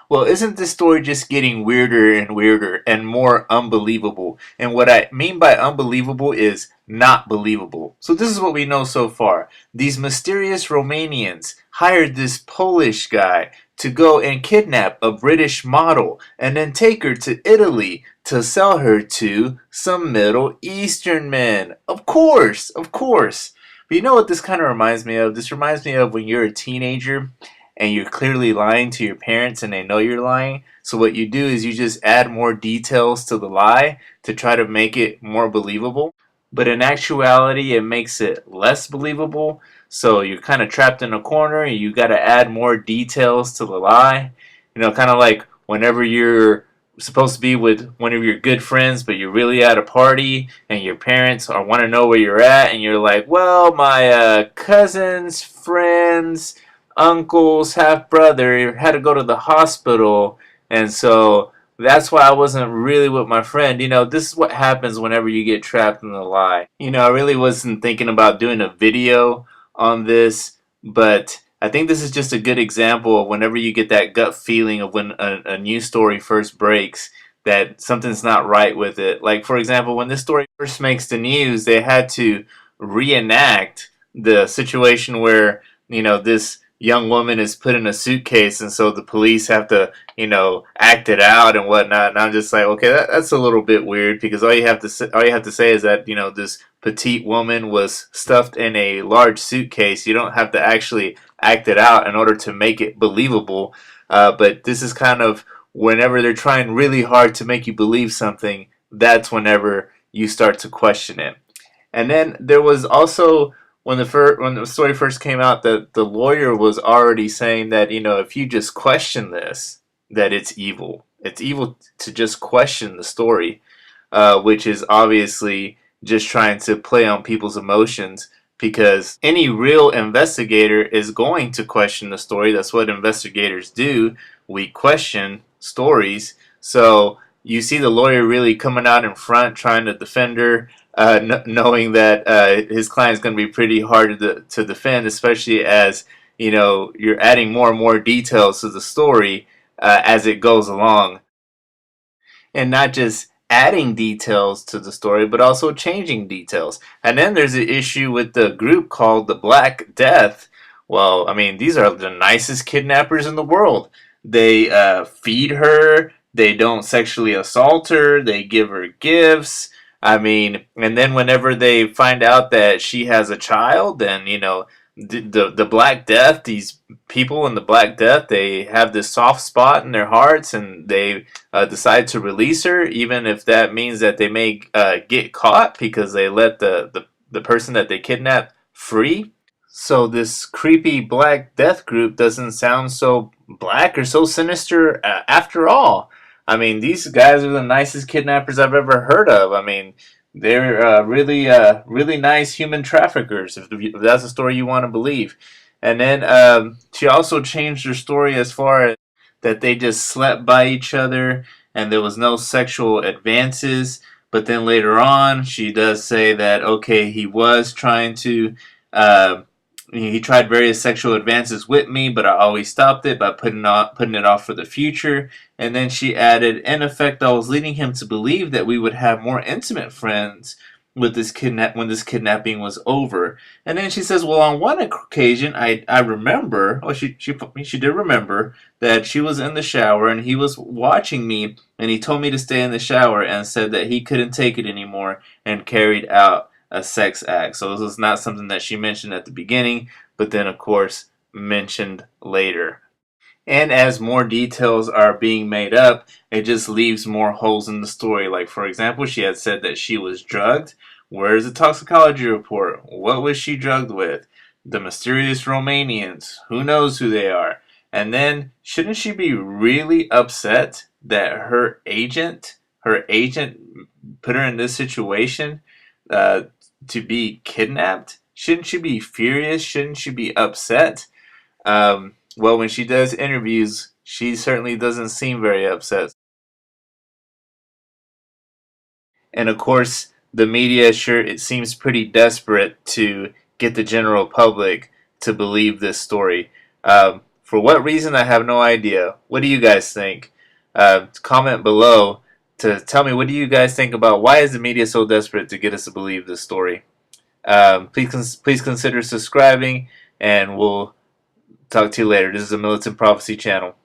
Well, isn't this story just getting weirder and weirder and more unbelievable? And what I mean by unbelievable is not believable. So this is what we know so far. These mysterious Romanians hired this Polish guy to go and kidnap a British model and then take her to Italy to sell her to some Middle Eastern men. Of course, of course. But you know what this kind of reminds me of? This reminds me of when you're a teenager and you're clearly lying to your parents and they know you're lying. So what you do is you just add more details to the lie to try to make it more believable. But in actuality, it makes it less believable. So you're kind of trapped in a corner and you got to add more details to the lie. You know, kind of like whenever you're supposed to be with one of your good friends, but you're really at a party and your parents are want to know where you're at, and you're like, well, my cousin's friends uncle's half brother had to go to the hospital, and so that's why I wasn't really with my friend. You know, this is what happens whenever you get trapped in a lie. You know, I really wasn't thinking about doing a video on this, but I think this is just a good example of whenever you get that gut feeling of when a news story first breaks that something's not right with it. Like, for example, when this story first makes the news, they had to reenact the situation where, you know, this young woman is put in a suitcase, and so the police have to, you know, act it out and whatnot. And I'm just like, okay, that's a little bit weird, because all you have to say is that, you know, this petite woman was stuffed in a large suitcase. You don't have to actually act it out in order to make it believable. But this is kind of whenever they're trying really hard to make you believe something, that's whenever you start to question it. And then there was also when the story first came out, that the lawyer was already saying that, you know, if you just question this, that it's evil. It's evil to just question the story, which is obviously just trying to play on people's emotions, because any real investigator is going to question the story. That's what investigators do. We question stories. So you see the lawyer really coming out in front trying to defend her, knowing that his client is going to be pretty hard to defend, especially as, you know, you're adding more and more details to the story as it goes along, and not just adding details to the story, but also changing details. And then there's an issue with the group called the Black Death. Well, I mean, these are the nicest kidnappers in the world. They feed her, they don't sexually assault her, they give her gifts. I mean, and then whenever they find out that she has a child, then, you know, the Black Death, these people in the Black Death, they have this soft spot in their hearts, and they decide to release her, even if that means that they may get caught because they let the person that they kidnapped free. So this creepy Black Death group doesn't sound so black or so sinister after all. I mean, these guys are the nicest kidnappers I've ever heard of. I mean, they're really nice human traffickers, if that's a story you want to believe. And then she also changed her story as far as that they just slept by each other and there was no sexual advances. But then later on, she does say that, okay, he was trying to. Uh, he tried various sexual advances with me, but I always stopped it by putting it off for the future. And then she added, in effect, I was leading him to believe that we would have more intimate friends with when this kidnapping was over. And then she says, well, on one occasion, I remember, oh, she did remember that she was in the shower and he was watching me, and he told me to stay in the shower and said that he couldn't take it anymore, and carried out a sex act. So this was not something that she mentioned at the beginning, but then, of course, mentioned later. And as more details are being made up, it just leaves more holes in the story. Like, for example, she had said that she was drugged. Where's the toxicology report? What was she drugged with? The mysterious Romanians. Who knows who they are? And then, shouldn't she be really upset that her agent put her in this situation uh, to be kidnapped? Shouldn't she be furious? Shouldn't she be upset? Well, when she does interviews, she certainly doesn't seem very upset. And of course, the media sure it seems pretty desperate to get the general public to believe this story. For what reason, I have no idea. What do you guys think? Comment below to tell me, what do you guys think about why is the media so desperate to get us to believe this story? Please consider subscribing, and we'll talk to you later. This is a Militant Prophecy channel.